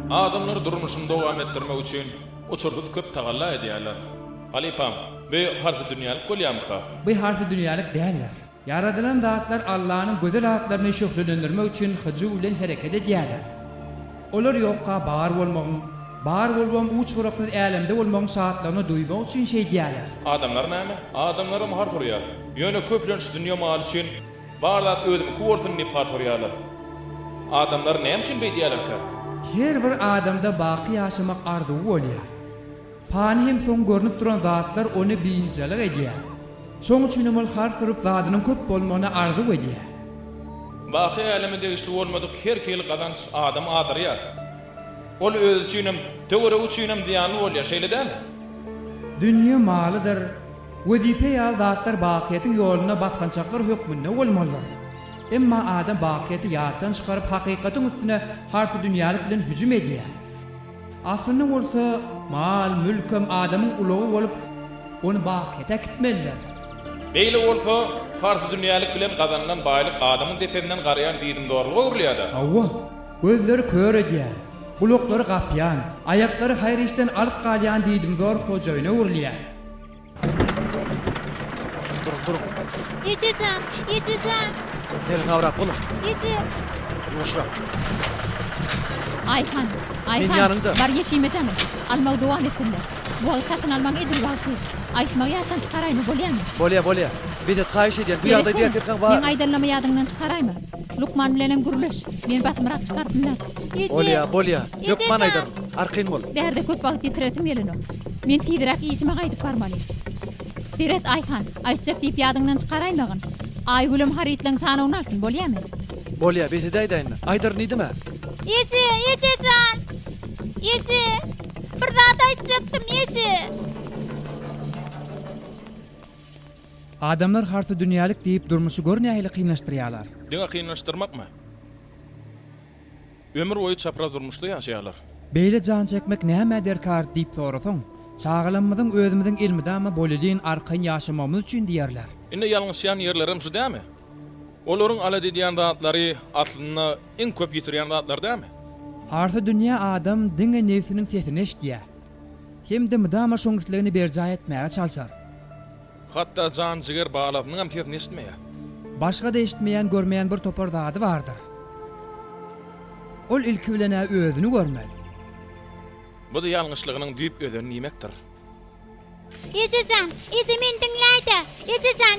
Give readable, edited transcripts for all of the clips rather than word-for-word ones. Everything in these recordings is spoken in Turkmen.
Adamlar durmuşunu dowam etdirmek üçin uçurdup köp tagalla edýärler. Alipam, bu harfy dünýälik bolýamka. Bu harfy dünýälik däller. Yaradylan zatlar Allah'ın gözel hatlaryny şöhretlendirmek üçin hyjy bilen hereket edýärler. Olar ýokka bar bolmagyň uç gurakly älemde bolmagyň şahatlaryny duýmak üçin şey diýärler. Adamlar näme? Adamlar har turýar. Ýöne köplenç dünýä maly üçin barlat ödüm kuwurtyn diýip har turýarlar. Adamlar näme üçin beýdýärler? Her bir adamda baqy ýaşamak arzuwy bolýar. Pani hem soň görnüp duran zatlar ony biňçilik edýär. Şoň üçin ol har turup zadynyň köp bolmagyna arzu edýär. Baqy älemde güçli bolmadyk her keli gazanç adam adyrýar. Ol öz üçinem, töwere üçinem diýany bolýar, şeýle dämi? Dünýä malydyr. Wezipe ýa zatlar baqiýatyň ýoluna batgançaklar hökmünde bolmalylar. Emma adam baqiýaty ýatdan çykaryp hakykatyň üstüne harfy dünýälik bilen hüjüm edýär. Aslynda bolsa mal, mülkem adamyň ulagy bolup onu baqiýata gitmeliler. Beýle bolsa harfy dünýälik bilen gazanlan baýlyk adamyň dependen garaýan diýdim dogry görülýär. Awwa, gözleri kör edýär. Buloklary gapýan, aýaklary haýr işden alyp galýan diýdim dor hojaýyna urulýar. Durun. Ececan. Gel kavrap oğlum. Ece. Yumuşra. Ayhan. Men yanında. Bar yeşime canım. Almak devam etsinler. Bu hakikaten almak edil vakti. Aytmak yatsan çıkarayım bolýarmy? Bolya. Bir de kayış edýär. Bu ýagdaý diýerken Men var. aýdyrlama ýadyndan çıkarayım. Lukman bilenem guruluş. Men batmyrak çıkartdylar. Ece. Bolya. Lukman aýdar. Arkyn bol. Derde köp wagt ýitiresim geleno. Men tiýdirak işime gaýdyp barmaly. Diret Ayhan, aýtjak diýip ýadyndan çıkaraymagyň. Aýgülüm haritleň sanawyny alsyn bolýarmy? Bolya, beti daýdaýyn. Aýdar nidime? Ececan. Ece. Bir zat aýtjaktym Ece. Adamlar harfy dünýälik diýip durmuşy görnähili kynlaşdyrýarlar. Diňe kynlaşdyrmakmy? Ömür boýu çapraz durmuşda ýaşaýarlar. Beýle jan çekmek näme derkar diýip sorasaň, çağılanmadyň özümiziň ilmidämi bolýan arkaň ýaşamamyz üçin diýerler. Inde ýalňyşýan ýerlerim şu dämi? Olaryň ala diýen zatlary aslynda iň köp ýitirýän zatlar dämi? Harfy dünýä adam diňe nefsiniň sesini eşitýär. Hem de müdama şoňsuzlygyny berjay etmäge çalşar. Hatda jan jiger baglatynyň hem sesini eşitmeýär. Başga da eşitmeýän, görmeýän bir topar zady bardyr. Ol ilki bilen özüni görmeli. Bu da ýalňyşlygynyň düýp ödeni nimekdir. Ececan, Ece men dinläýdi. Ececan,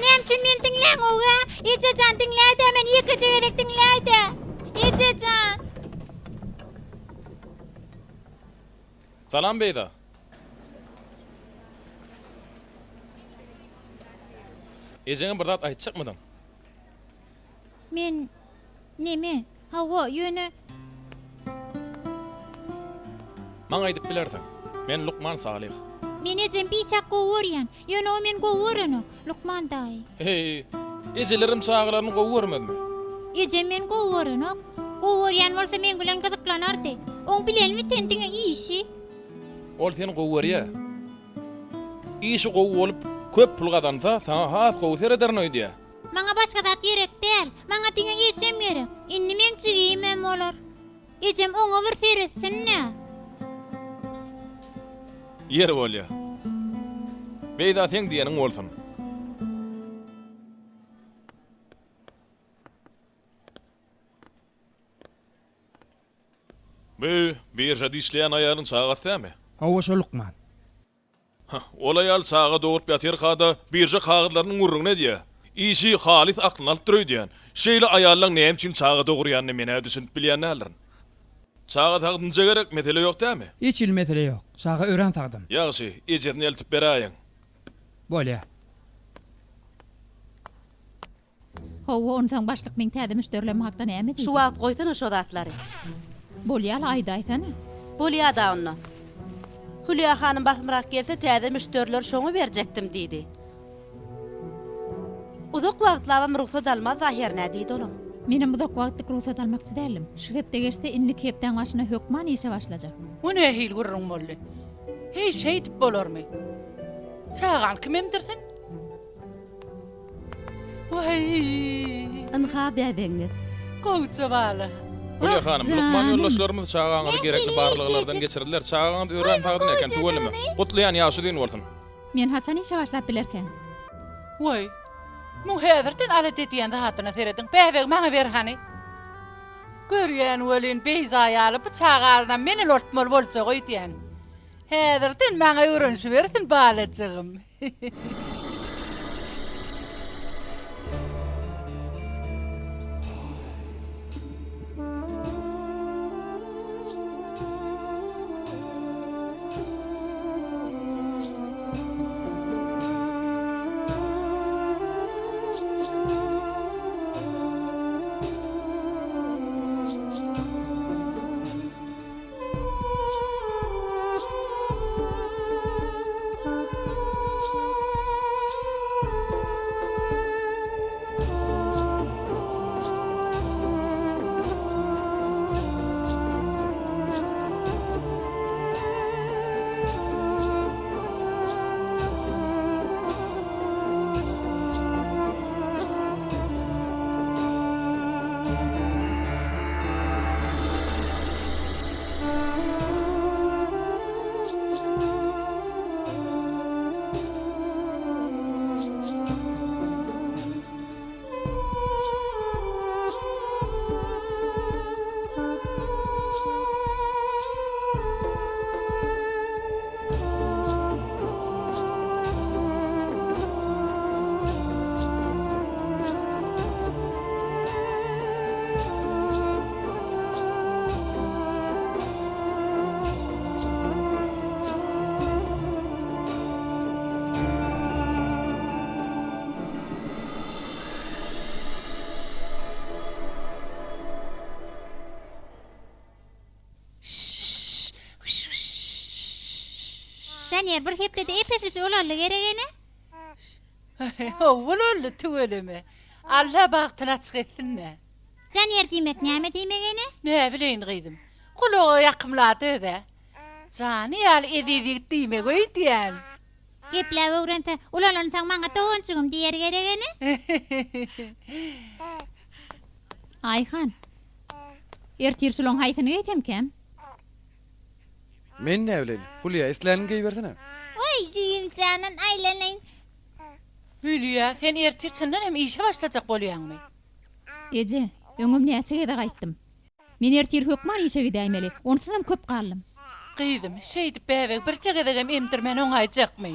näme üçin men dinläň oga? Ececan dinläýdi, men ýeke jerek dinläýdi. Ececan. Salam beýda. Ejeňe bir zat aýtjakmydyň? Men neme? Hawa ýöne. Maňa aýdyp bilerdiň. Men Lukman Salih. Men ejem biçak gowurýan. Ýöne o men gowurany. Lukman daý. Hey, ejelerim çağlaryny gowurmadmy? Ejem men gowurany. Gowurýan bolsa men bilen gyzyklanardy. Oň bilenmi tendiňe işi? Ol seni gowurýa. İşi gow bolup köp pul gazansa, sana has gowser ederni öýdýär. Maňa başga zat gerek däl. Maňa diňe ejem gerek. Indi men çygymam bolar. Ejem oňa bir seretsinne. Yer bolýa. Beýda sen diýeniň bolsun. Bu bir jadi işleyen ayarın çağatdämi? Hawa şo Lukman. Ol ayal çağa doğurup ýatyr hada birje kağıtlarynyň urrugyna diýär. İşi halis aklyny alyp durýan. Şeýle ayarlaň näme üçin çağa dogurýanyny mene düşünip bilýänler. Çağa tagdynja gerek mesele ýok dämi? Hiç il mesele ýok. Çağa ören tagdym. Ýagşy, ejedini eltip beräýin. Bolýar. Hawa ondan başlyk men täze müşterilerime hakda näme diýdi? Şu wagt goýsana şo zatlary. Bolýar aýdaýsana. Bolýar da onu. Hülya hanym basmyrak gelse täze müşteriler şoňu berjekdim diýdi. Uzak wagtlaram ruhsat almaz zahirne diýdi onuň. Menem bu da wagtlyk ruhsat almakçy dälim. Şu hepde geçse inlik hepden başyna hökman ýeşe başlajak. O ne hil gurrun bolly? Hey şey dip bolarmy? Çağan kimimdirsin? Vay! Anha bäbeňiz. Goýça bala. Hulya hanım, Lukman yoldaşlarımız çağağanı gerekli barlıqlardan geçirdiler. Çağağanı öğren tağdın eken tuvalimi. Kutlayan yaşı deyin bolsun. Men haçan iş başlap bilerken. Vay. Mun häderden ala dediýende hatına seredin. Bäweg maňa ber hani. Görýän welin beyzaýaly bıçak aldan meni lortmal bolsa goý diýen. Häderden maňa öwrenşi bersin balajygym. Sen yer bir hep de epesiz olarlı geregene. Owul öldü tuvelimi. Allah bagtyna çyketsinne. Sen yer diýmek näme diýmegene? Ne bileyin gıydym. Kulağı yakımladı öde. Cani al edidik diýmek goý diýen. Gepläp öwrense ulanlan saň maňa toğunçygym diýer geregene. Ayhan. Ertir sulon haytyny etemkem. Men ne bileyim? Hulya islerini giyiversene. Oy jigim canan aylanayın. Hülya sen ertirsinden hem işe başlajak bolýanmy? Ece, öňüm näçe de gaýtdym. Men ertir hökman işe gidäýmeli. Onsuz hem köp gallym. Gıydym, şeýdi bäweg bir çegedegem emdirmen oňaýjakmy?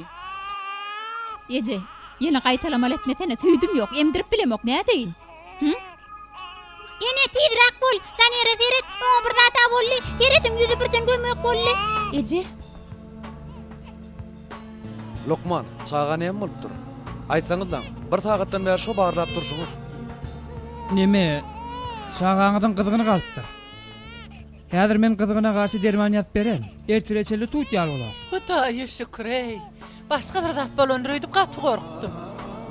Ece, ýene gaýtalamal etmesene, tüýdüm ýok, emdirip bilemok, näde deýin? Hı? Ýene tiýdirak bol, sen ýere beret, oňa bir zata bolly, ýeredim ýüzü birden gömek bolly. Ece, Lokman, çağağan hem bolupdyr. Aýtsaňyzdan, bir sagatdan bäri şo barlap durşuňyz. Neme? Çağağıdan kızgını kalıptır. Häzir men kızgına karşı derman ýazyp beren. Ertireçeli tut ýaly bolar. Hudaýa şükür ey. Başga bir zat bolondyryp gaty gorkdum.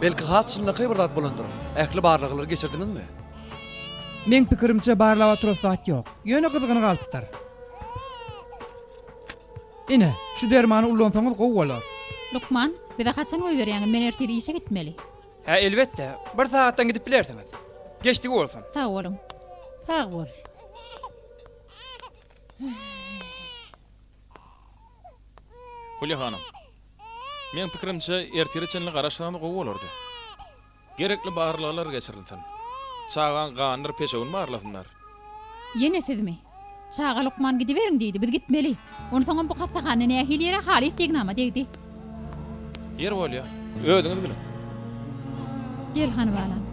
Belki hatçylyky bir zat bolandyr. Ähli barlyklary geçirdiňizmi? Men pikirimçe barlaba turasat ýok. Ýöne kızgını kalıptır. Ine, şu dermany ullansaňyz gowy bolar. Lukman, bir de haçan oy berýän, men ertir işe gitmeli. Ha elbette. Bir saatdan gidip bilersiňiz. Geçdik bolsun. Sağ olun. Sağ bol. Hulya hanım. Men pikirimçe ertireçenli garaşlany gowy bolardy. Gerekli barlyqlar geçirilsin. Çağan ganyr peşegin barlasınlar. Ýene sizmi? Çağa Lukman gidiveriň diýdi, biz gitmeli. Onu soňam bu hasahany nähilere halis degnama diýdi. Yer bolýa. Ödüňiz bilen. Gel hanım balam.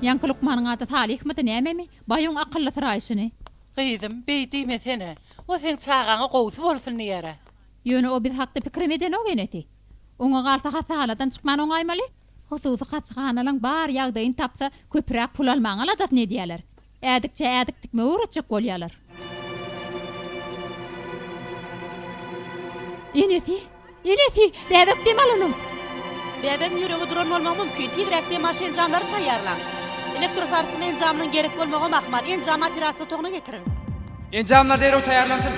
Yankı Lukman'ın adı Salih mıdı nämemi? Bayon akıllı sıraýşyny. Gıydym, beýdiýme sene. O sen çağaňa gowsy bolsun ýere. Ýöne o biz hakda pikirim eden o geneti. Oňa garsa hasaladan çykman oňaýmaly. Hususy hasahanylaryň bar ýagdaýyn tapsa köpürak pul almaňa alat ne diýerler. Ädikçe ädiktikme uğraçyk bolýarlar. Enesi, bäbek demalany. Bäbem ýüregi duran bolmak mümkin. Tiýdirekde maşyn jamlary taýýarlan. Elektrosarsyn enjamynyň gerek bolmagy makmal, enjam operasiýa togyna getirin. Encamlar dereu taýýarlantyn.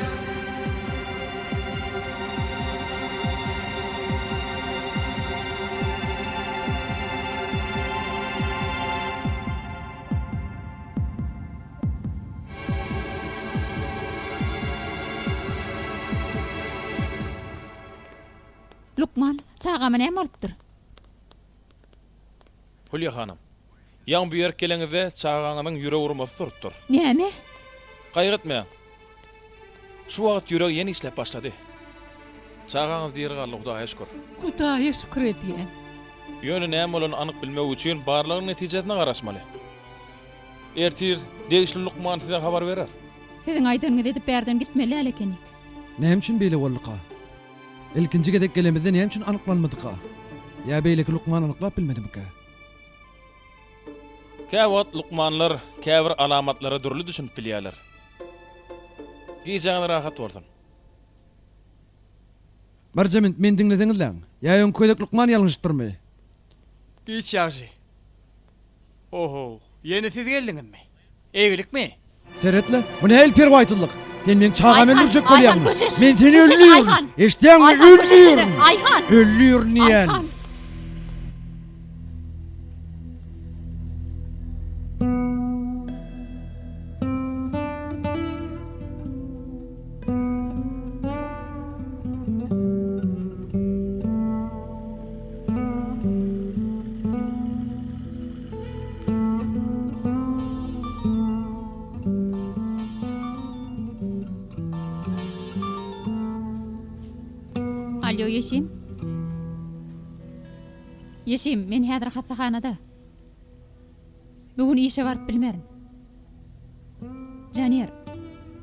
Lukman, çağama näme bolupdyr? Hulya hanım. Yan bir yer geleňizde çağaňyň ýüregi urmasy durupdyr. Näme? Gaýrytma. Şu wagt ýüreg ýeni işläp başlady. Çağaňyz diýeri Allaha Hudaýa şükür. Hudaýa şükür edýän. Ýöne näme bolan anyk bilmek üçin barlygyň netijesine garaşmaly. Ertir degişli Lukman size habar berer. Siziň aýdyryňyz edip bärden gitmeli alekenik. Näme üçin beýle boldyka? Ilkinji gedek gelemizde näme üçin anyklanmadyka? Ya beýleki Lukman anyklap bilmedimika? Käwat Lukmanlar käbir alamatlary durly düşünip bilýärler. Giýjagyny rahat bolsun. Barjament men diňleseňizler. Ya ýön köýlek Lukman ýalňyşdyrmy? Giç ýagy. Oho, ýene siz geldiňizmi? Egilikmi? Seretle, bu ne el perwaytlyk? Sen men çağamen Ayhan, urjak Ayhan, bolýarmy? köşeş, Men seni köşeş, öldürýärmi? Ayhan. Eşdiňmi? Ayhan, Öldürýärmi? Ayhan. Öldürýärni. Ayhan. Alo Yeşim. Yeşim, men häzir hastahanada. Bugün işe barıp bilmerim.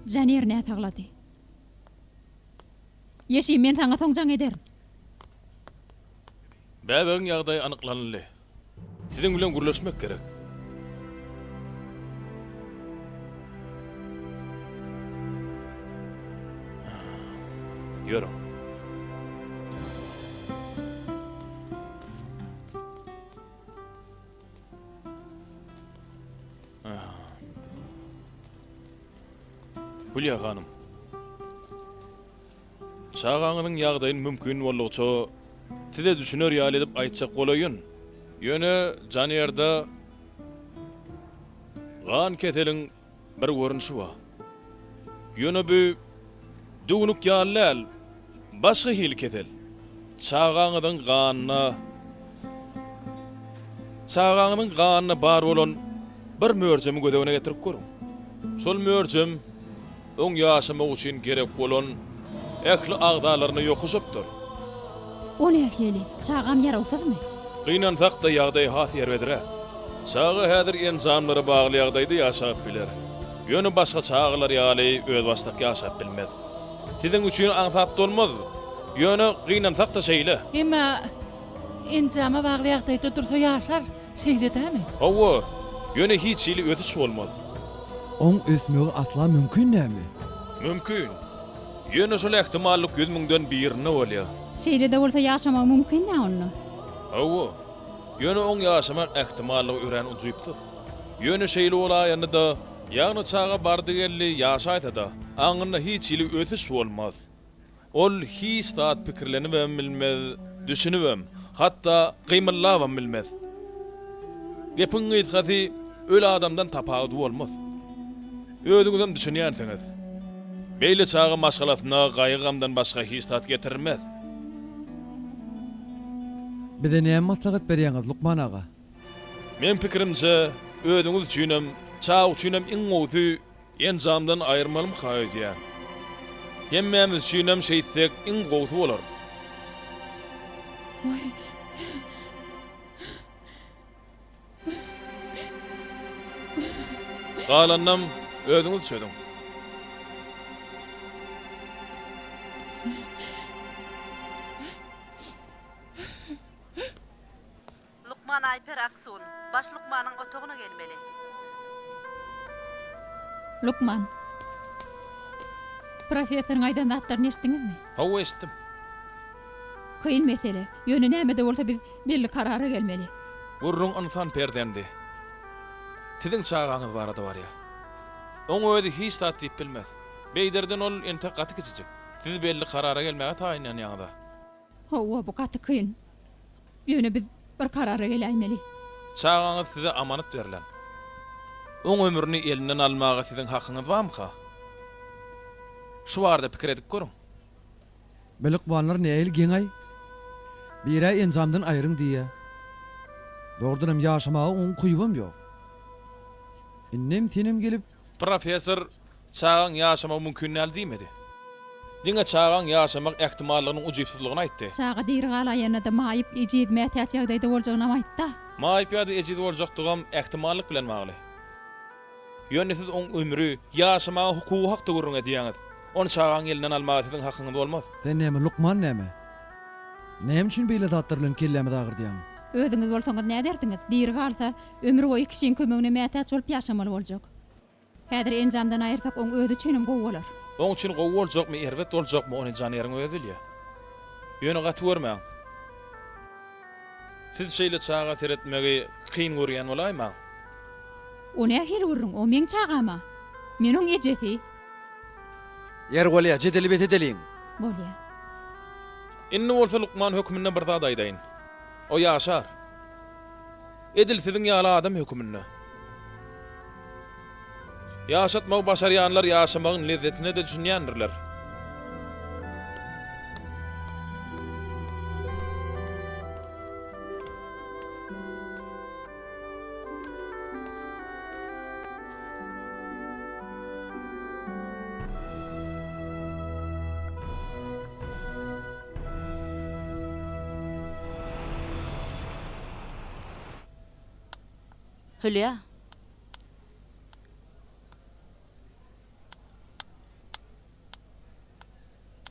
Janir ne taglady? Yeşim, men saňa soňjaň ederim. Bäbeň ýagdaý anyklanly. Siziň bilen gürleşmek gerek. Ýörüň. Hulya hanım. Çağaňyň ýagdaýyny mümkin bolýarça size düşünür ýaly edip aýtsak bolaýyn. Ýöne janýarda gan keteliň bir görünüşi bar. Ýöne bu duňuk ýalyl başga hil ketel. Çağaňyň ganyny bar bolan bir mörsemi gödegine getirip görüň. Şol mörsem oň ýaşamak üçin gerek bolan ekli agdalaryny ýokuşupdyr. O näheli? Çağam ýarawsızmy? Gynan takda ýagdaý has ýerbedir. Çağı häzir enzamlary bagly ýagdaýda ýaşap biler. Ýöne başga çağlar ýaly öz başlyk ýaşap bilmez. Siziň üçin aňsat bolmaz. Ýöne gynan takda şeýle. Emma enzama bagly ýagdaýda dursa ýaşar, şeýledämi? Hawa, ýöne hiç şeýle ötüş bolmaz. On ösmegi asla mümkün näme? Mümkin. Ýöne şol ähtimallyk 100 000-den birine bolýar. Şeýle-de bolsa ýaşamak mümkin nä onu? Hawa, ýöne oň ýaşamak ähtimallygy ören ujuýupdyr. Ýöne şeýle bolaýany da, ýagny çağa bardy gelli ýaşaýda da, aňyna hiç şeýle ötüş bolmaz. Ol hiç zat pikirlenibem bilmez, düşünibem, hatda gymyllabam bilmez. Gepiň ýetgäsi öl adamdan tapawdy bolmaz. Ödüňizem düşünýärsiňiz. Beýle çağa maşgalatyna gaýgamdan başga hiç zat getirmez. Bize näme maslahat berýäňiz Lukman aga? Men pikirimçe ödüňiz üçinem, çağ üçinem iň gowsy enzamdan aýyrmalym haýdýar. Hemmemiz üçinem şeýtsek iň gowsy bolar. Galannam ödüňiz çödüň. Lukman Ayper Aksun, baş Lukmanyň otogyna gelmeli. Lukman. Profesoryň aýdan zatlaryny eşitdiňizmi? Hawa eşitdim. Kıyın mesele. Ýöne näme-de bolsa biz belli karara gelmeli. Gurrun anfan perdendi. Siziň çağaňyz barada bar ya. Oň özi hiç zat diýip bilmez. Beýderden ol ente gaty keçijek. Siz belli karara gelmäge taýinlan ýagda. Hawa bu gaty kıyın. Ýöne biz bir karara gelýmeli. Çağaňyz size amanat berilen. Oň ömrüni elinden almaga siziň hakyňyz barmy? Şu barada pikir edip görüň. Beluk banlar näil geňay? Bire encamdan ayrın diye. Doğrudan yaşamağa on kuybum yok. Innem tenem gelip Profesör çağan yaşama mümkünel diýmedi. Diňe çağan yaşamak ihtimallarynyň ujypsuzlygyny aýtdy. Çağa dirgala ýerine de maýyp ejidme täç ýagdaýda boljagyny aýtdy. Maýyp ýa-da ejid boljakdygam ihtimallyk bilen magly. Ýöne siz oň ömrü, yaşamaga hukuky hakda görüň edýäňiz. Onu çağan elinden almagyň hakyňyz bolmaz. sen näme Lukman näme? Näme üçin beýle zatlar bilen kelläme dagir diýäň? Özüňiz bolsaňyz näme derdiňiz? Dirgalsa ömrü boýy kişiň kömegine mätäç bolup ýaşamaly boljak. Häzir enjamdan aýyrsak oň özi üçin gowy bolar. Oň üçin gowy boljakmy, erwet boljakmy ony janyryň özi bilýär. Ýöne gaty görmäň. Siz şeýle çağa teretmegi kyn görýän bolaýmy? O nähil urun, o meň çağama. Meniň ejeti Yer golya jedeli bet edeliň. bolýar. Inni bolsa Lukman hökmünde bir zat aýdaýyn. O ýaşar. Edil siziň ýaly adam hökmünde. Ýaşatmagy başarýanlar ýaşamagyň lezzetine de düşünýändirler. Hülya.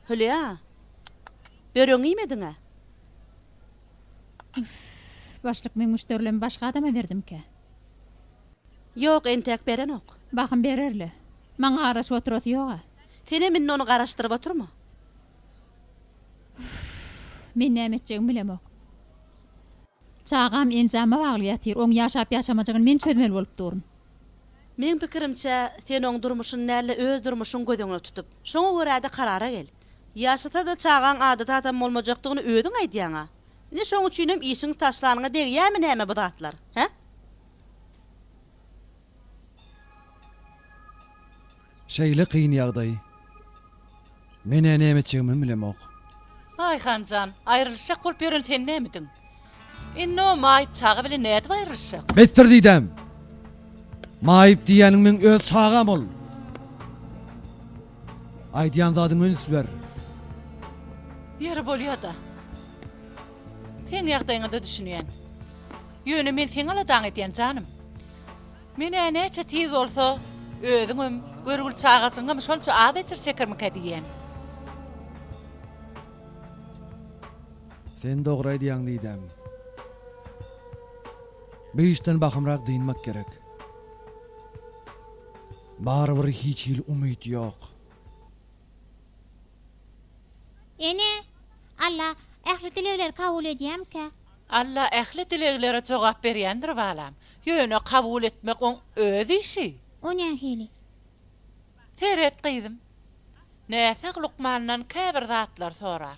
Hülya. Börüň ýemediňe? Başlyk men müşterilerimi başga adama berdimke. Ýok, entek beren ok. Bakın bererli. Maňa garaşyp oturat ýoga. Sene men onu garaşdyryp oturma. Men näme etjegimi bilemok. Çağam enjama bagly ýatyr, oň ýaşap ýaşamajagyny men çözmeli bolup durun. Men pikirimçe sen oň durmuşyň näle öz durmuşyň gözüňe tutup, şoňa görä de karara gel. Ýaşata da çağan adata adam bolmajakdygyny öýüň aýdýaňa. Ne şoň üçin hem işiň taşlanyňa degýärmi näme bu zatlar? He? Şeýle kyn ýagdaý. Mene näme etjegimi bilemok. Ay Hancan, ayrılışak bolup ýören sen nämidiň? Inno maýyp çağa bilen näde ayrılışak? Bettir diýdem. Maýyp diýäniň men öz çağam ol. Aýdýan zadyň öňüs ber. Ýeri bolýar da. Sen ýagdaýyňy da düşünýän. Ýöne men sen aladan edýän janym. Mene näçe tiz bolsa, özüňem görgül çağaçyňam şolça adaçyr sekermi kedýän. Sen dogry aýdýaň diýdem. Bu işten bakımrak diýinmek gerek. Barbyr hiç ýyl umyt ýok. Ene, Allah, ähli dilekler kabul edýämkä? Allah ähli dileglere jogap berýändir balam. Ýöne kabul etmek oň öz işi. O nähili? Teret gyzym. Näse Lukmandan käbir zatlar sorar.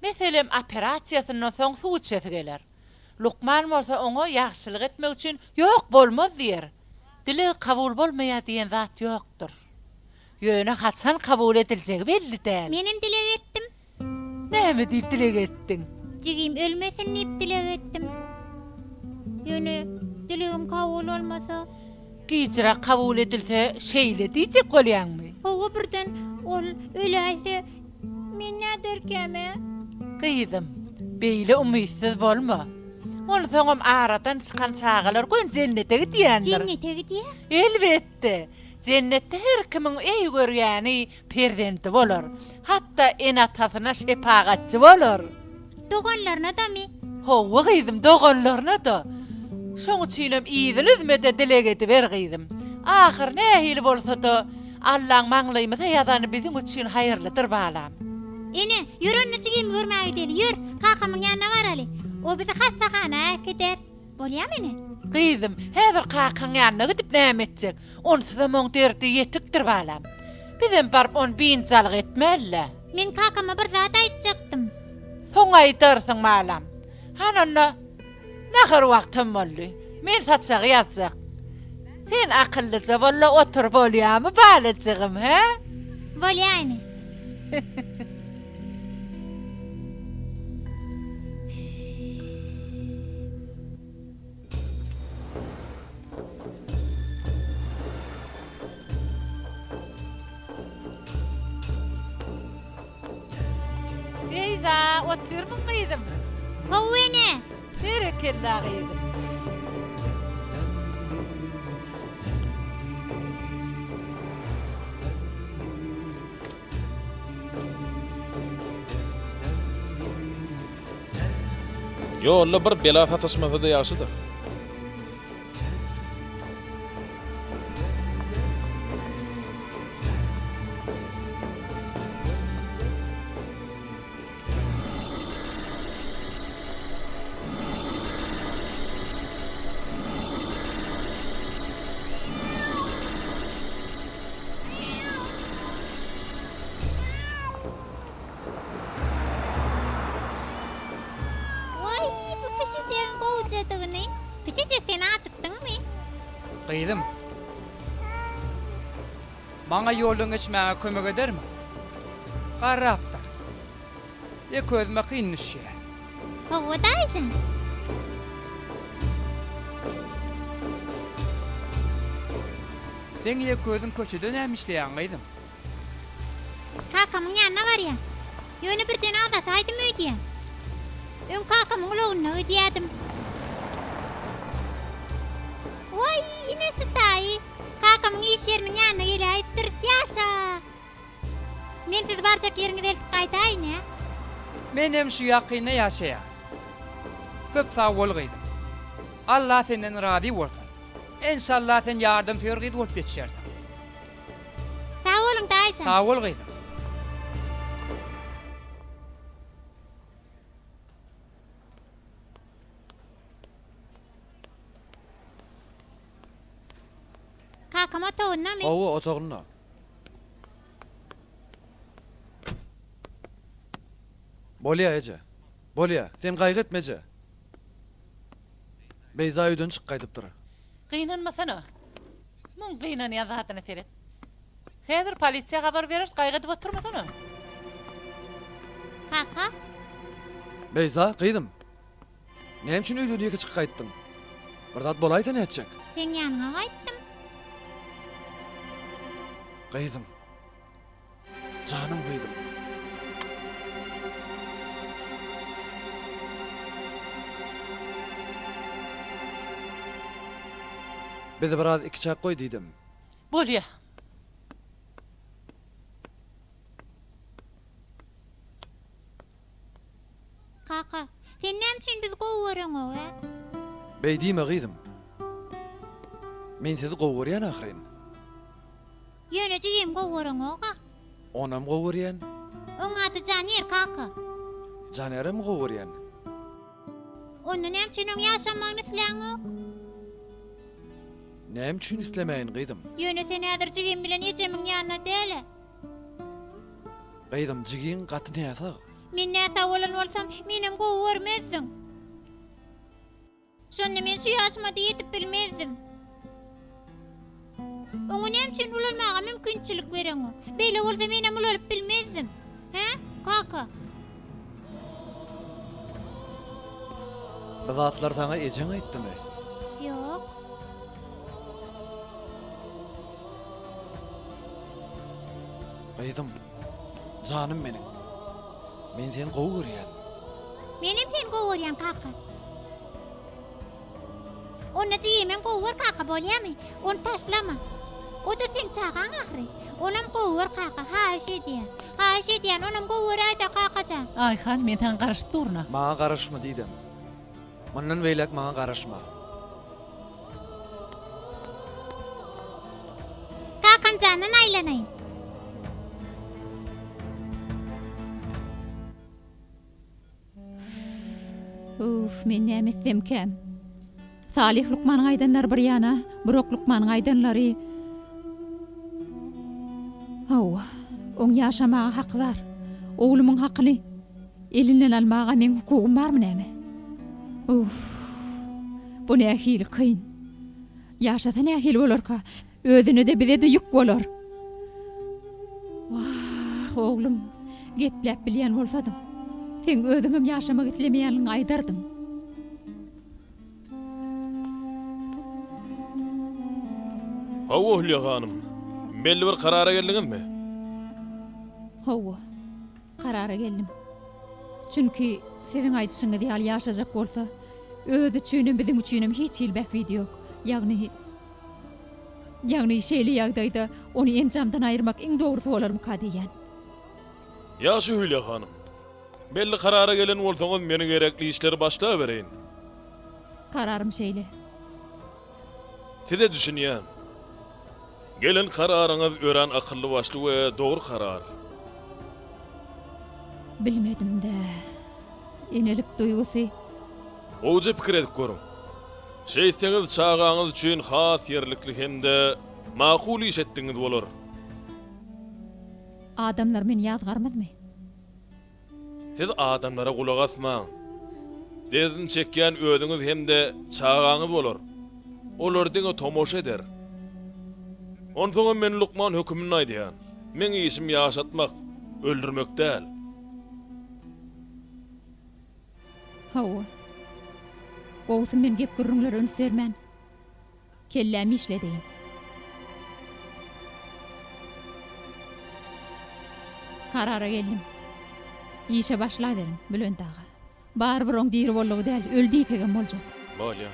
Meselem operasiýasynyň soň suwçesy geler. Lukman bolsa oňa ýaxşylyk etmek üçin ýok bolmaz diýer. Dile kabul bolmaýar diýen zat ýokdur. Ýöne haçan kabul ediljegi belli däl. Menim dilek etdim. Näme diýip dilek etdiň? Jigim ölmesin diýip dilek etdim. Ýöne dilegim kabul olmasa, Gijra kabul edilse şeýle diýjek bolýarmy? howa birden ol öläýse men näderkäme? Gyýdym, beýle umysyz bolma. Ol soňam aradan çykan çağalar gün jennete gidýändir. Jennete gidýär? Elbetde. Jennetde her kimin eý görýäni perzenti bolar. Hatda enatasyna şepagatçy bolar. Doganlaryna da mi? Howa gyýdym doganlaryna da. Şoň üçinem iýdil üzmede dilek ediber gyýdym. Ahir nähil bolsa da Allaň maňlaýmasa ýazany biziň üçin haýyrlydyr balam. Ene, ýürünni jigim görmäge deli, ýür, kakamyň ýanyna barali. O bizi hastahana gider. Bolýarmy ene? Gyýdym, häzir kakan ýanyna gidip näme etjek? Onsuz da moň derdi ýetikdir balam. Bizem barp on biňçalyk etmelle. Men kakama bir zat aýtjakdym. Soň aýdarsyň balam. Hananna nähir wagtym boldy. Men satsagy ýatjak. Sen akyllyja bolla otur bolýarmy balajygym, he? Bolýar ene. oturmun kıydım. Howene. Berekella kıydım. Yolla bir bela tatasmasa da ýaşydyr. Vay, bu pişeceğin kovacadığını. Pişecekten açıktın mı? Kıydım. Bana yolun geçmeye kömek eder mi? Qarraptar. Közüme kıyın düşüyor. Kovadaysın. Sen közün köçüde nämişleýän kıydım. Kakamın yanına var ya. Yönü bir tane adasaydım ödeyem. Ön kakamın uloğuna ödeyedim. Vay yine sütayi. Kakamın iş yerinin yanına geleyiptir. Yasa. Men dedi barcak yerini delip kaytayın ya. Menem şu yakyny ýaşaýan. Köp sag bol kıydım. Allah senden razı bolsun. İnşallah sen yardım förgid bolup geçersin. Sağ olun dayıcan. Sag bol kıydım. Kakama toğunna mı? Owu otagyna. Bolýa ece. Bolýa, sen gaýgetmeje. Beyza öýden çyk gaýdypdyr. Kıynanmasana. Mun kıynan ya zaten Ferit. Häzir polisiýa habar berer, gaýgadyp oturmasana. Kaka. Beyza, gyýdym. Näme üçin öýden ýeke çyk gaýtdyň? Bir zat bolaýsa näçek? Sen yanına kayttım. Gyýdym. Canım gyýdym. Bize biraz iki çak koy diýdim. Bolýa. Kaka. Sen näme üçin bizi gowaryň o? Bey diýme gyýdym. Men sizi gowurýan ahyryn. Yöneci yem gowaryň oga. Onam gowurýan, Oň ady Janir kaka. Janerem gowurýan. Onu näme üçin oň ýaşamagyny filan o? Näme üçin islemäýin gyýdym? Yöne sen häzir jigim bilen ýejemin ýanyna dele. Gyýdym jigiň gaty näsa? Men näme bolan bolsam, menem gowarmazdyň. Şonda men şu ýaşyma diýip bilmezdim. Oňa näme üçin ulanmaga mümkinçilik bereň o? Beýle bolsa menem ulalyp bilmezdim. He? Kaka. Bu zatlar sana ejen aýtdymy? Yok. Gyýdym. Canım meniň. Men seni gowurýan. Menem sen gowaryan kaka. Onu jigimen gowar kaka bolýarmy? Onu taşlama. O da sen çağan ahry. Onam gowar kaka. Haşy diýen. Haşy diýen onam gowar aýda kakajan. Ayhan men tan garaşyp durna. Maňa garaşma diýdim. Mandan beýlek maňa garaşma. Kakan janan aýlanaýyn. Uf, men näme etsem käm. Salih Lukmanyň aýdanlary bir ýana, Burok Lukmanyň aýdanlary. Hawa, oň ýaşamaga hak bar. Oglumyň hakyny elinden almaga men hukugum barmy näme? Uf. Bu nähili kyn. Ýaşasa nähili bolarka, özüne de bize de ýük bolar. Wah, oglum, gepläp bilýän bolsadym. Sen özüňem ýaşamak islemeýänligiňi aýdardyň. Hawa Hülya hanım. Belli bir karara geldiňizmi? Hawa, karara geldim. Çünkü sizin aýdyşyňyz ýaly ýaşajak bolsa, özü üçinem biziň üçinem hiç ilbek video yok. Ýagny şeýle ýagdaýda ony enjamdan aýyrmak iň dogrusy bolarmy ka diýen. Ýaşy Hülya hanym. Belli karara gelen bolsaňyz meni gerekli işleri başlap bereýin. Kararym şeýle. Size düşünýän. Gelen kararyňyz ören akylly başly we dogry karar. Bilmedim de. Enelik duýgusy. Oje pikir edip görüň. Şeýseňiz çağaňyz üçin has ýerlikli hemde makul iş etdiňiz bolar. Adamlar meni ýazgarmydymy? Siz adamlara kulak asmaň. Dezin çekýän özüňiz hemde çağaňyz bolar. Olar diňe tomoş eder. Onsoň men Lukman hökümini aýdýan. Men işim ýaşatmak, öldürmek däl. Hawa. Gowsum men gep gürrüňler öns bermän. Kellämi işledeýin. Karara geldim. İşe başlaýaverin, Bülent ağa. Bar bir oň diýri bollugy däl, öldü tegen boljak. Bolýa.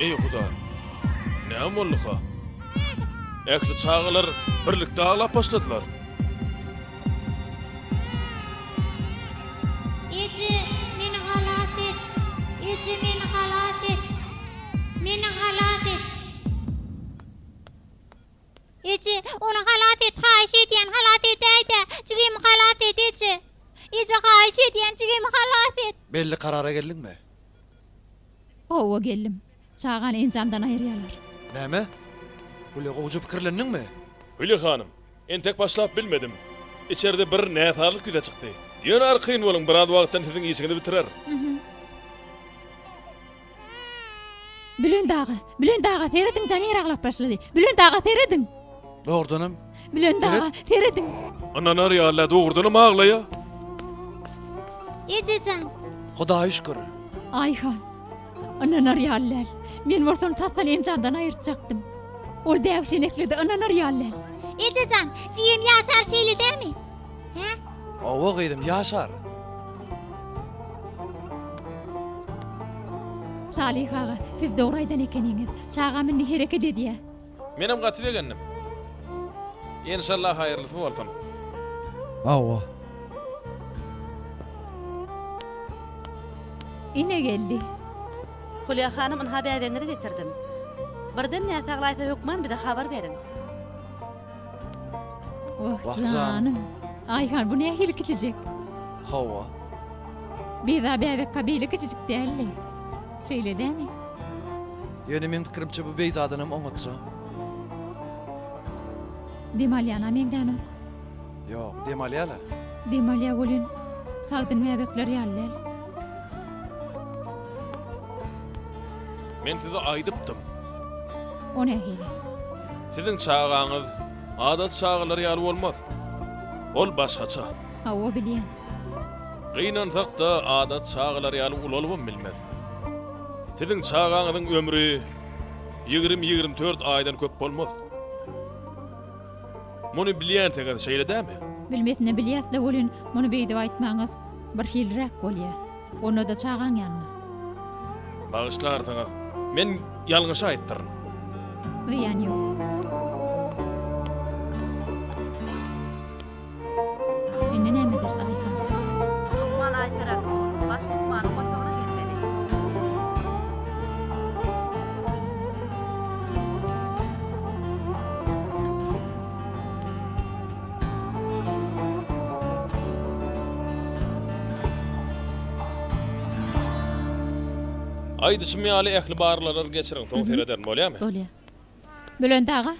Ey Huda, näme boldy ha? Ekli çağılar birlikde ağlap başladylar. Ece meni halat et. Ece meni halat et. Meni halat et. Ece onu halat et. Haýyş edýän halat et aýda. Jigim halat et Ece. Ece haýyş edýän jigim halat et. Belli karara geldiňmi? Owa geldim. Çağan enjamdan aýyrýarlar. Näme? Hülya gowy pikirlendiňmi? Hülya hanım, en tek başlap bilmedim. İçeride bir nätarlyk güde çykdy. Ýöne arkyn boluň, biraz wagtdan siziň işiňizi bitirer. Bülent ağa, Ferediň jany ýaraglap başlady. Bülent ağa, Ferediň. Doğrudanım. Bülent ağa, Ferediň. Ananar ýaly dogurdanam ağlaya. Ececan. Hudaýa şükür. Ayhan. Ananar ýalylar. Men bolsam tatlan enjamdan aýyrjaktym. Ol däwşineklidi ananar ýalylar. Ececan, jigim ýaşar şeýle dämi? He? Owa gydym ýaşar. Salih ağa, siz dogry aýdan ekeniňiz. Çağa meni hereket edýär. Menem gaty degendim. İnşallah hayırlısı bolsun. Owa. Ine geldi. Hülya hanym ynha bäweňizi getirdim. Birden näme saglaýsa hökman bize habar beriň. Oh Canım. canım. Ayhan bu ne hil küçücük. Hawa. Bir daha bebek kabili küçücük değerli. Şöyle değil mi? Ýöne men pikirimçe bu beyzadanam oňatsa. Demalyana mengdanım. Ýok, demalýala. Demalya bolun. Sagdyn bebekler yaller. Men sizi aýdypdym. O ne hil? Siziň çağaňyz adat çağlar ýaly bolmaz. Ol başgaça. Ha o bilýän. Gynansak da adat çağlar ýaly ulalywam bilmez. Siziň çağaňyzyň ömrü 20-24 aýdan köp bolmaz. Muny bilýänsiňiz şeýle dämi? Bilmesine bilýäsle bolun. Muny beýdip aýtmaňyz bir hilrek bolýar. Onu da çağan ýanyna. Bağışlarsyňyz. Men ýalňyş aýtdyryn. Ziyan ýok. Indi nämedir Ayhan? Lukman aýdyrak. Baş Lukmanyň gotagyna gelmeli. Aýdyşym ýaly ähli barlar geçirin, toň sereden bolýarmy? Bolýa. Bülent ağa,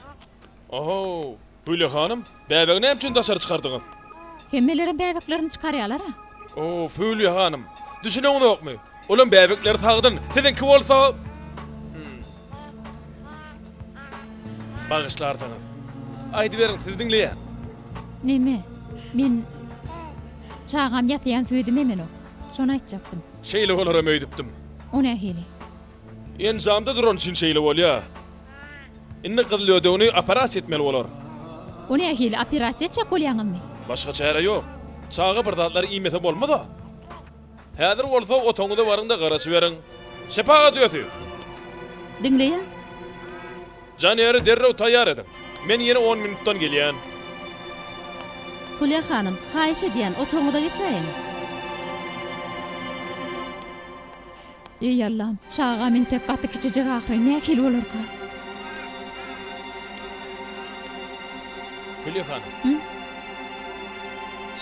Oho, Hülya hanım, bäbeg näme üçin daşary çykardyňyz? hemmelerin bäbeklerini çıkarýarlar ha. Oo, Hülya hanım, düşüneňiz okmy? Olam bäbekleri tagdyn, siziň kim bolsa... Bagışlardyňyz. Aýdy beriň, siz diňleýän. Neme? Men çağam ýatýan söýdüm hemen o. Şonu aýtjakdym. Şeýle olaram öýdüpdim. O nähili? En zamda duran üçin şeýle bolýar. Inni gyzly ödegini operasiýa etmeli bolar. O nähili operasiýa çek bolýaňmy? Başga çare ýok. Çağa bir zatlar iýmete bolmada. Häzir bolsa otoňyda barynda garaşy beriň. Şepaga diýýär. Dinleýän. Janyary derrew taýýar edin. Men ýene 10 minutdan gelýän. Hulya hanım, haýyş edýän otoňyda geçäýin. Ey Allah'ım, çağa men tek gaty kiçijek ahry nähili bolarka? Hülya hanım. Hı?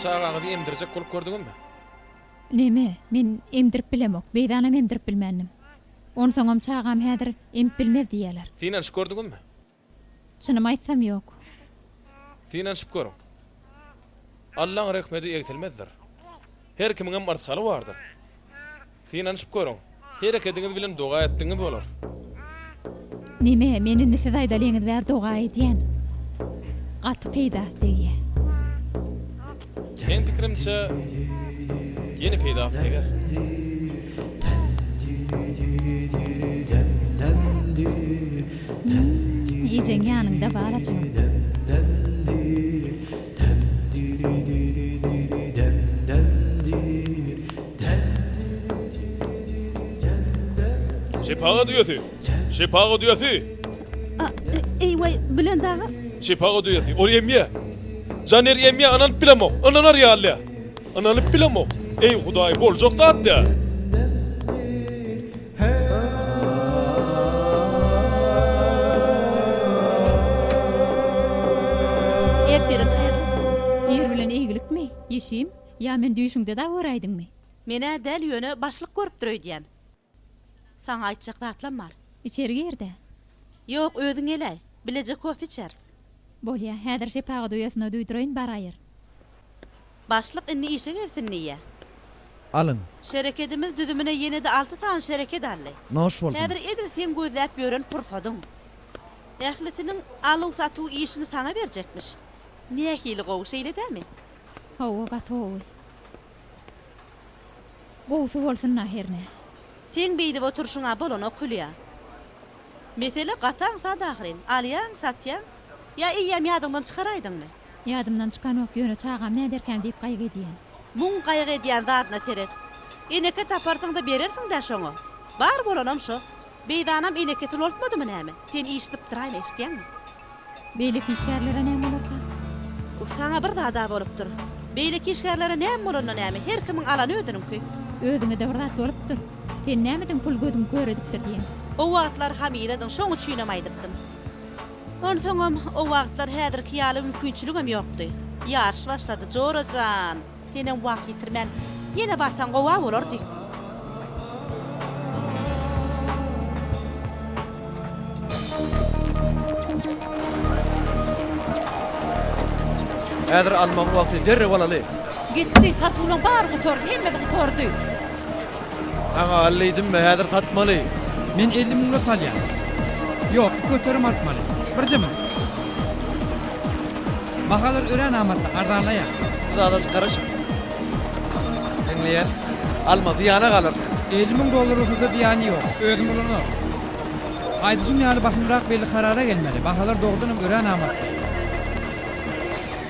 Çağaňyzy emdirjek bolup gördüňizmi? Neme? Men emdirip bilemok. Beýdanam emdirip bilmändim. Onu soňam çağam häzir emip bilmez diýerler. Tinan şip gördüňizmi? Çynymy aýtsam ýok. Tinan şip görüň. Allah'ın rahmeti egtilmezdir. Her kimiň marthaly bardyr. Tinan şip görüň. Her ekediňiz bilen doga etdiňiz bolar. Neme? Meni nese daýdalyňyz bär doga edýän. Gaty peýda diýe. Men pikirimçe yeni peýda etdiler. Iýeň ýanynda bar açyň. Şepaga diýýär. Şepaga diýýär. Eýway, Bülent ağa. Şepaga diýýär. Ol ýemýä. Janer ýemýä anan bilemo. Ananar ýaly. Anany bilemo. Ey Hudaý boljak zatda. Erterin haýyrly. Ýer bilen eýgilikmi? Ýeşim? Ya men düýşüňde da göräýdiňmi? Mene däl ýöne başlyk görüp durýan. Saňa aýtjak zatlam bar. İçeri girdi. Ýok, özüň ele. Bilejek kofe içer. Bolýa, häzir şepaga duýasyna duýduraýyn baraýyr. Başlyk inni işe gelsin niýe? Alın. Şereketimiz düzümüne ýene de 6 tane şereket aldy. Noş boldun. Häzir edil sen gözläp ýören purfadyň. Ählisiniň alyw satuw işini saňa berjekmiş. Niýe hili gowy şeýle dämi? Hawa gatowy. Gowsy bolsun naherne. Sen beýdip oturşuňa bolana kulýa. Mesele gataň sadahrin, alýan satýan, ya iýem ýadyňdan çykaraýdyňmy? Ýadymdan çykan ok ýöne çağam näderken diýip gaýgy edýän. Muň gaýgy edýän zatna teret. Ineke taparsaň da berersiň da şoňa. Bar bolanam şo. Beýdanam ineke tulotmadymy näme? Sen işdip duraýma eşitýänmi? Beýlik işgärlere näme bolarka? Saňa bir zada bolupdyr. Beýlik işgärlere näme bolanda näme? Her kimiň alany ödünümki. Özüňe de bir zat bolupdyr. Sen nämediň pul gödüň göredipdir diýen. O wagtlar hamiledim, şoňa çüýnemaýdypdym. Onsoňam o wagtlar häzirki ýaly mümkinçiligim ýokdy. Ýarş başlady, Jorajan. Senem wagt ýitirmän. Ýene barsaň gowa bolardy. Häzir almak wagty derre bolaly. Gitti, satuwlaň bar gutordy, hemme gutordy. Aňa allydymy, häzir tatmaly. Men 50 000 talýan. Ýok, göterim atmaly. Birjemi. Bahalar ören amatda ardanlaýar. Zadaş garaşyk. Dinleýän. Almady ýana galar. 50 000 dollar usuda diýany ýok. Özüm bolany. Aýdyşym ýaly bakymrak belli karara gelmeli. Bahalar dogdunum ören amatda.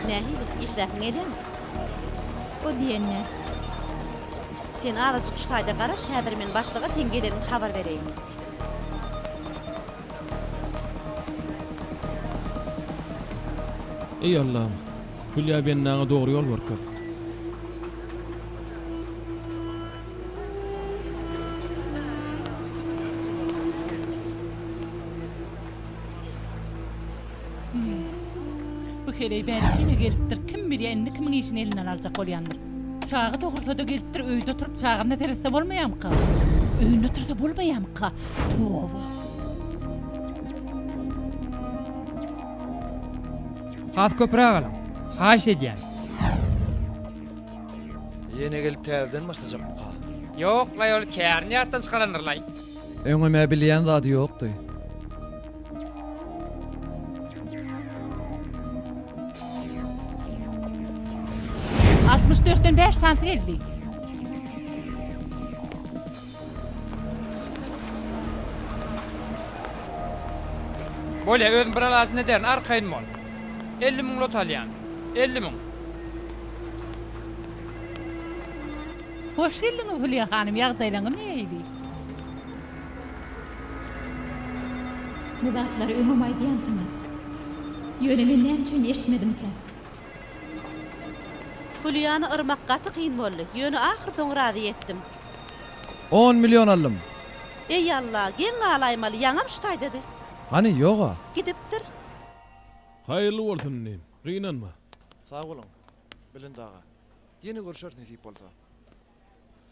Nähili işlätiň edem? O diýenne. Sen araçyk şutaýda garaş, häzir men başlyga teňgelerini habar bereýin. Ey Allah'ım. Hülya ben naňa dogry ýol berkep. Bu heley bäri gelipdir. Kim bilýär indi kimiň işini elinden aljak bolýandyr. Çağı dogursa da gelipdir, öýde oturup çağımda tereste bolmaýamka. öýünde tursa bolmaýamka. Towa. Az köpüräk alam. Haş edýän. Yine gelip täzeden başlajak bu. Yok la yol kärni atdan çıkaranırlay. Öňüme bilýän zady ýokdy. — 64'den 5 sant geldi. Bolya özüm bir alasyn ederin arkaýyn mol. 50 000 lot alýan. 50 000. Hoş geldiňiz Hülya hanym, ýagdaýlaryň näýdi? Bu zatları öňüm aýdýandyňyz. Ýöne men näme üçin eşitmedimkä? Hülyany ırmak gaty kyn boldy. Ýöne ahir soň razy etdim. 10 milyon aldım. Ey Allah, gen galaymaly, ýaňam şutay dedi. Hani yoga? Gidipdir. Hayırlı olsun neyim. Gıynanma. Sağ olun. Bilin dağa. Yeni görüşür nasip olsa.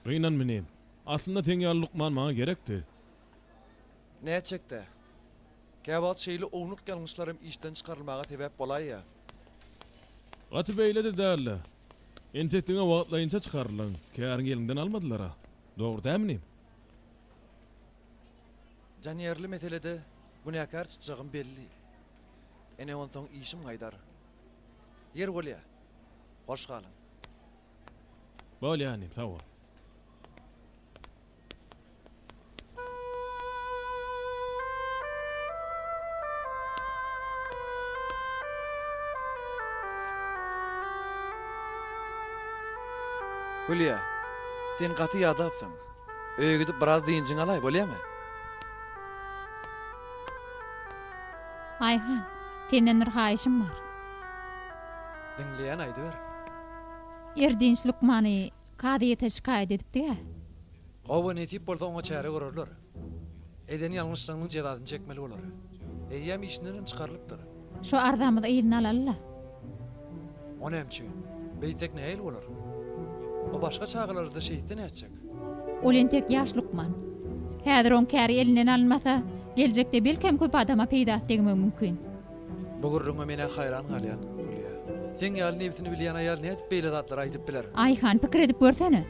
Gıynanma neyim. Aslında teňýär Lukman maňa gerekdi. Ne edecekti? Kebat şeyli oğluk yanlışlarım işten çıkarılmağa sebep bolay ya. Gaty beýle de dälle. Entetdiňe wagtlaýynça çykarılan. Käriň elinden almadylar ha. Dogry däminem? Caniyerli meselede bu ne akar çıkacağım belli. Ene ondan işim gaydar. Yer bolya. Hoş kalın. Bol yani, sağ ol. Hülya, sen katı yada yapsan. Öyle gidip biraz diyincin alay, bolya mı? Ayhan, senden bir haýyşym bar. Dinleyen aydı ver. Erdinç Lukmany kadyýete şikaýet edipdi. Qova netip bolsa ona çare görürler. Eden yanlışlarının cezasyny çekmeli olur. Eýem işinden çıkarılıpdyr. Şu ardamyzy ýygyny alalla. O nämçi? Beýtek näil olur? O başga çağalarda şeýitden etjek. Olen tek ýaş Lukman. Häzir on käri elinden alınmasa, geljekde belkem köp adama peýda etmek mümkin. Bu gurrunga mene hayran galýan, Hülya. Sen ýaly nebsini bilýän aýal näde beýle zatlar aýdyp biler? Ayhan, pikir edip görsene.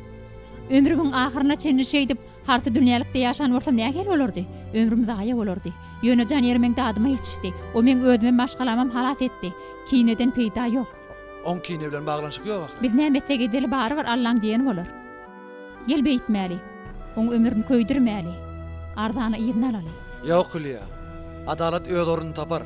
Ömrümiň ahyryna çenli şeýdip, harty dünýälykda ýaşan bolsam näge bolardy? Ömrüm zaýa bolardy. Ýöne janýerim dadyma ýetişdi. O men özüme başgalamam halat etdi. Kineden peýda ýok. On kine bilen baglanşyk ýok. Biz näme segedeli bary var Allaň diýen bolar. Gel beýtmäli. Oň ömrüni köýdirmäli. Ardany ýygyny alaly. Ýok Hülya. Adalet öz oruny tapar.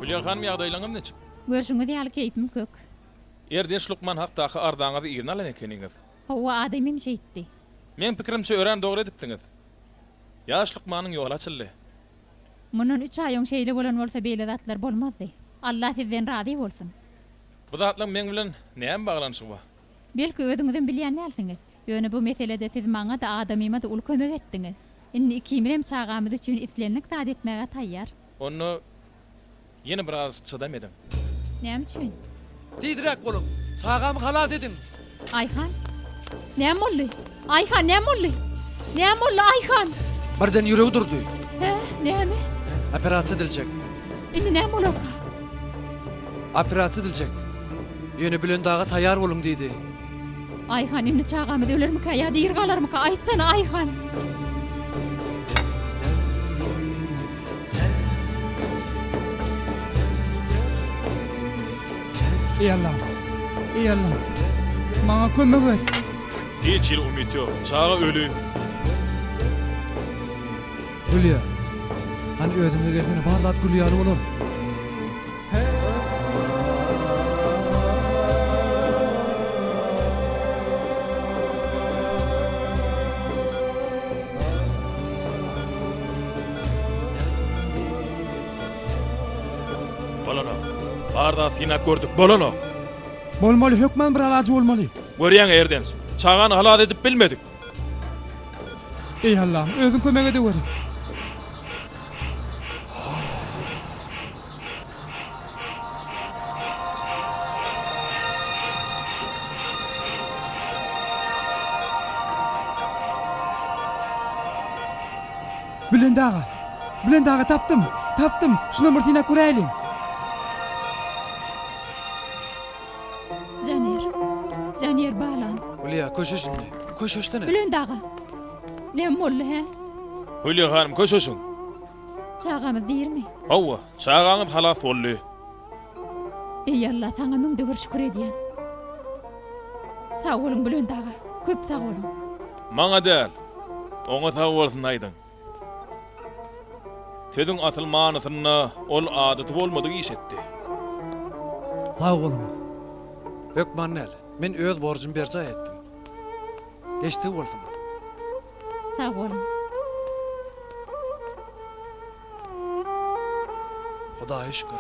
Hülya hanym ýagdaýlaryň neçe? Görüşüňiz ýaly keýpim kök. Erdeş Lukman hakdaky ardaňyzy ýygyny alan ekeniňiz. Hawa adamym şeýtdi. Men pikirimçe ören dogry edipdiňiz. Ýaş Lukmanyň ýoly açyldy. Munun 3 aýyň şeýle bolan bolsa beýle zatlar bolmazdy. Allah sizden razy bolsun. Bu zatlaryň men bilen näme baglanşygy bar? Belki özüňizden bilýän näsiňiz. Ýöne bu meselede siz maňa da adamyma da ul kömek etdiňiz. Indi ikimiz çağamyz üçin itlenlik taýýat etmäge taýýar. Onu yeni biraz çydam edim. Näme üçin? Tidirek bolun. Çağamı halat edin. Ayhan. Näme boldy? Ayhan näme boldy? Näme boldy Ayhan? Birden ýüregi durdy. He, näme? Operasiýa ediljek. Indi näme bolar? Operasiýa ediljek. Ýöne bilen dağa taýýar bolun diýdi. Ayhan indi çağamyz ölermiki ýa-da ýer galarmyky? Aýtsana Ayhan. Ey Allah. Ey Allah. Maňa kömek et. Hiç ýyl umyt ýok. Çağa ölü. Hülya. Hani ödümge geldiğine bardat gülüyalı olur. Bolano. Barda sinak gördük. Bolano. Bolmaly hökmen bir alacı bolmaly. Görýän erdens. Çağan halat edip bilmedik. Ey Allah'ım, özün kömek ede gör. Bülent ağa taptım. Şuna mırtina kuraylim. Caner balam. Ulya koşu şimdi. Koşuştana. Bülent ağa. Ne mollu he? Hülya hanım köşeşin. Çağamız değil mi? Hawa, çağanız halat bolly. Ey Allah, sana müňde bir şükür edýän. Sağ olun Bülent ağa. Köp sağ olun. Maňa däl. Oňa sag bolsun aýdyn. Tedin atylmanysyna ol adaty bolmadygy iş etdi. Sağ olun. Hökmannel, men öz borjum berja etdim. Geçti bolsun. Sağ olun. Hudaýa şükür.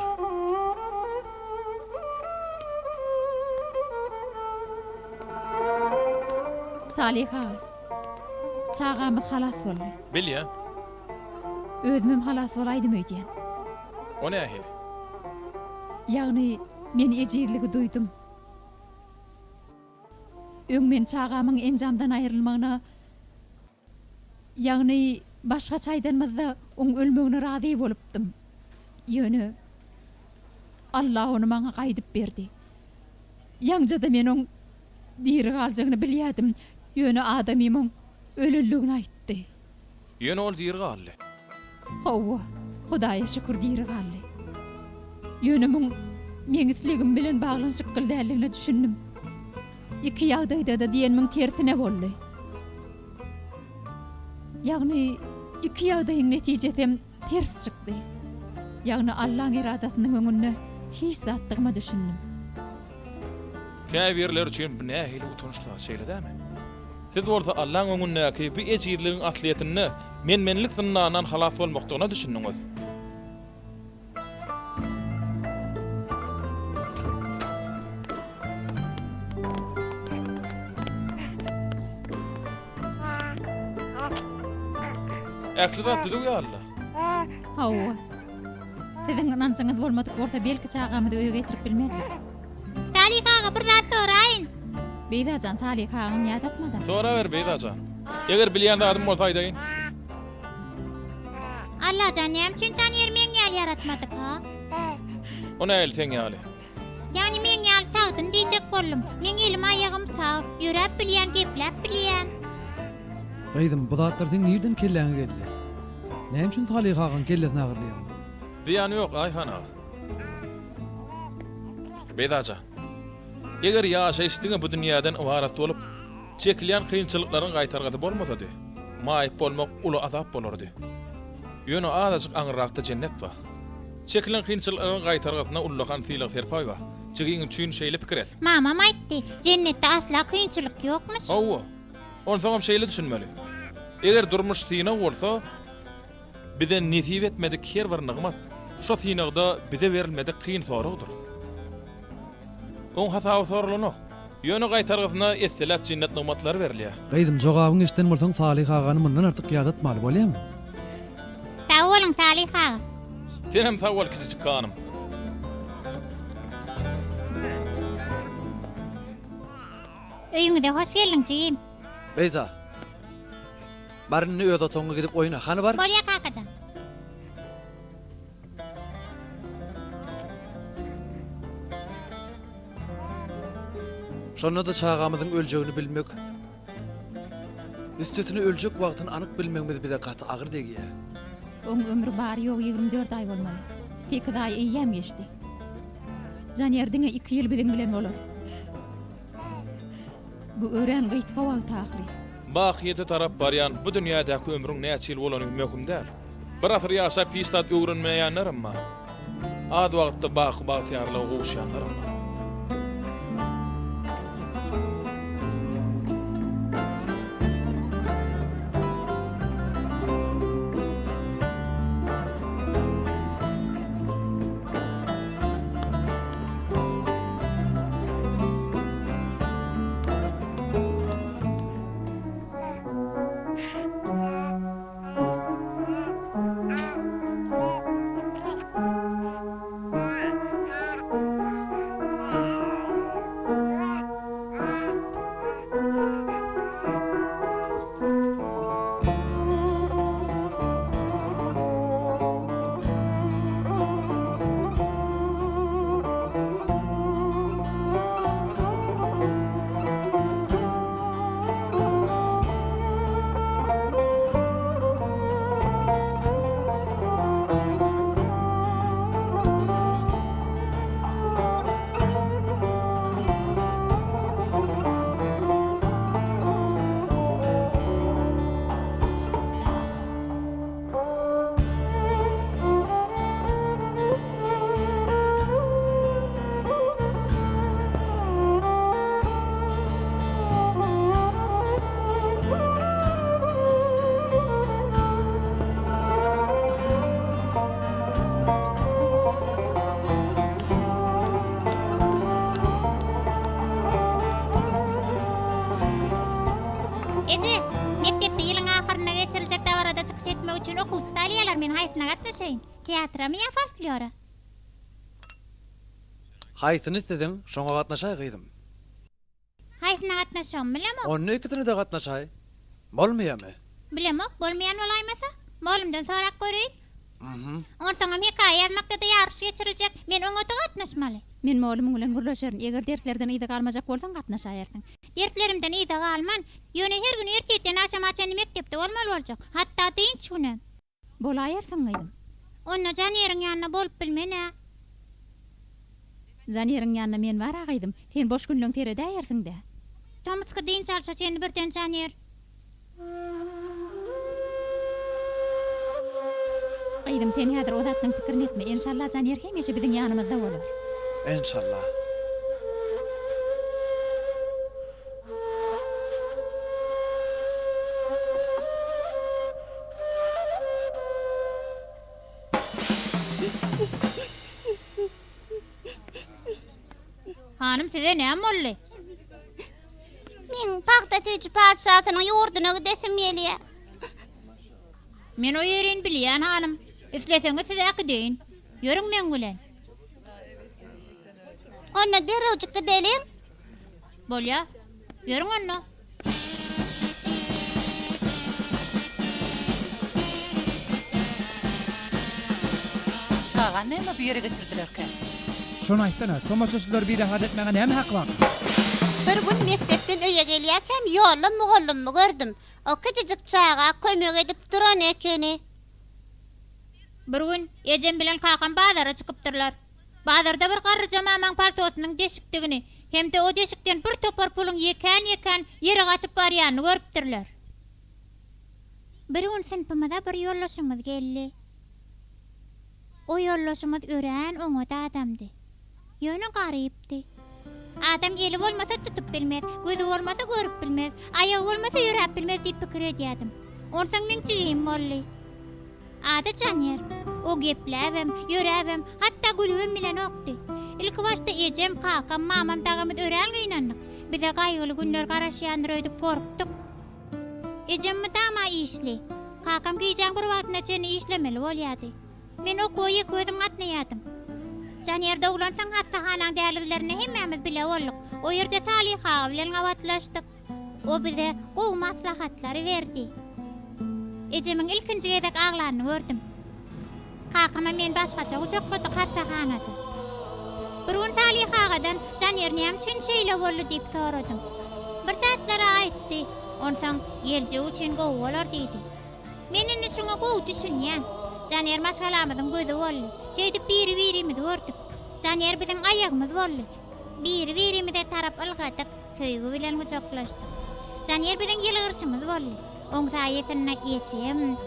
Salih ağa. Çağamız halas boldy. Bilýän. Özümem halas bolaýdym öýdýän. O nähili? Ýagny men ejirligi duydum. Öňmen çağamyň enjamdan aýrylmagyna, ýagny başga çaýdanmazda oň ölmegine razy bolupdym. Ýöne Allah onu maňa gaýdyp berdi. Ýaňjada men oň diri galjagyny bilýärdim. Ýöne adamymyň ölülligini aýtdy. Ýöne ol diýir galy. Hawa, Hudaýa şükür diri galy. Ýöne meňisligim bilen baglanyşyk gyldyligine düşündim. İki ýagdaýda da diýenmiň tersine boldy. Ýagny iki ýagdaýyň netijesem ters çykdy. Ýagny Allahyň iradatynyň öňünde hiç zatdygyma düşündim. Käbirler üçin bu nähili utançly şeýle dämi? Siz bolsa Allahyň öňündäki bu ejirligiň atliýetyny menlik sınnanan halas bolmakdygyna düşündiňiz. Äkli zat düdük ya Allah. Hawa. Siziň inançyňyz bolmadyk bolsa belki çağamyzy öýe getirip bilmedik. Salih ağa bir zat soraýyn. Beydajan Salih ağaň ýadatmada. Sonra ver Beydajan. Eger bilýän adam bolsa aýdaýyn. Allah canım çünkü Caner men ýal yaratmadyk ha. O nähili sen ýaly? Yani men ýal sagdyn diýjek boldum. Men elim aýagym sag, ýörep bilýän, geplep bilýän. Gaýdym bu zatlar sen nerden kelläňe geldi? Näme üçin Salih agan kellesine agyrlaýan? Diýany ýok Ayhan ağa. Beydajan. Eger ýaşaýyşdyňa bu dünýäden ibarat bolup, çekilýän kynçylyklaryň gaýtargady bolmasady, maýyp bolmak uly azap bolardy. Ýöne azajyk aňyrakda cennet bar. Çekilen kynçylyklaryň gaýtargasyna ullagan syýlyk serpaý bar. Çegiň üçin şeýle pikir et. Mamam aýtdy, jennetde asla kynçylyk ýokmuş. Hawa. Onu soňam şeýle düşünmeli. Eger durmuş syna bolsa, bize nisip etmedik her bir nygmat, şo synagda bize berilmedik kyn soragdyr. On hasaby sorulany. Ýöne gaýtargasyna esselap cennet nygmatlary berilýär. Gaýdym jogabyň eşden bolsaň Salih agany mundan artyk ýadatmaly bolýarmy? Sağ olun Salih ağa. Sen hem sag bol kiçik kanım. Öýüňde hoş geldin jigim. Beyza. Barynny öýde toňa gidip oýna. Hany bar? Bolýa kakajan. Şonda da çağamyzyň öljegini bilmek. Üstütini öljek wagtyny anyk bilmegimiz bize gaty agyr degýär. Oň ömrü bary ýok 24 aý bolmaly. 8 aý eýýäm geçdi. Janýerdiňe 2 ýyl bilen bilen bolar. Bu ören gyýtga wagt ahry. Bak yedi tarap baryan bu dünýädäki ömrüň näçe ýyl bolany möhüm däl. Bir asır yaşa pistat öwrenmeýänler amma. Ad wagtda bagtýarlygy gowşanlar amma. Ece, mektepde yılın ahırına geçirilecek davarada çıkış etmek için okuvcu taliyalar men hayatına gatnaşayın. Teatra mı ya folklora? Haýsyny istedin, şoňa gatnaşaý gyýdym. Hayatına gatnaşam bilemok. Onu ikisini de gatnaşaý. Bolmaýarmy? Bilemok, bolmayan olaymasa? Bolumdan sorak göreyim. Mhm. Ortaňam hikaye yazmakda da yarış geçirilecek. Men oňa da gatnaşmaly. Men molum bilen gurlaşaryn. Eger derslerden ýyda galmajak bolsaň gatnaşaýarsyň. Derslerimden ýyda galman. Ýöne her gün erkekden aşama-aşany mektepde bolmaly boljak. Hatta dynç günem. Bolaýarsyň gaýdym. Onda Janyeriň ýanyna bolup bilmene. Janyeriň ýanyna men bara gaýdym. Sen boş günlüň terede ýersiň-de. Tomutska dynç alsa seni birden Janyer. Gaýdym sen häzir o zatnyň pikirini etme. Inşallah Janyer hemişe biziň ýanymyzda bolar. İnşallah. Hanım size ne molly? Men paxta tüjü padşahynyň ýurduna gidesem gelýär. Men o yerini bilýän hanım. Isleseňiz size gideýin. Ýörüň men bilen. Onda derewjik gidelim. Bolýa. Ýörüň onda. Çağa näme bir ýere getirdilerken? Şonu aýtdyna, tomaşaçylar bir rahat etmäge näme hak bar? Bir gün mektepden öýe gelýärkem ýolda mugallimmy gördüm. O küçücük çağa kömek edip duran ekeni. Bir gün ejem bilen kakam bazara çykypdyrlar. Bazarda bir garry jamaň paltosynyň deşikdigini hem-de o deşikden bir topar pulun ýeken ýere gaçyp barýany görüpdirler. Bir gün sinpymyza bir ýollaşymyz geldi. O ýollaşymyz ören oňa adamdy. Ýöne garypdy. Adam gelip bolmasa tutup bilmez, gözü bolmasa görüp bilmez, ayağı bolmasa ýürep bilmez diýip pikir edýärdim. Onsaň men çygyň bolly. Ada Janyer, o gepläbem, ýöräbem, hatta gülübem bilen okdy. Ilki başda ejem, kakam, mamam dagymyz ören gynandyk. Bize gaýgyly günler garaşýandyr öýdüp gorkdyk. Ejemmi dama işli. Kakam giýjän bir wagtynda çeni işlemeli bolýardy. Men o koýy gözüm gatnaýardym. Janyer doglansaň hastahanaň dälillerini hemmemiz bile bolduk. O ýerde Saliha bilen gawatlaşdyk. O bize gowy maslahatlary berdi. Ejemiň ilkinji gezek aglanyny gördüm. Kakama men başgaça uçakladyk hastahanada. Bir gün Salihagadan Janyer näme üçin şeýle boldy diýip soradym. Bir saatlara aýtdy. Onsaň gelje üçin gowy bolar diýdi. Menin üçin gowy düşünýän. Janyer maşgalamyzyň gözü boldy. Şeýdi biri-birimizi gördük. Janyer biziň aýagymyz boldy. Biri-birimize tarap ylgadyk, söýgü bilen uçaklaşdyk. Janyer biziň ýylgyrşymyz boldy. Oň saýetine ejem.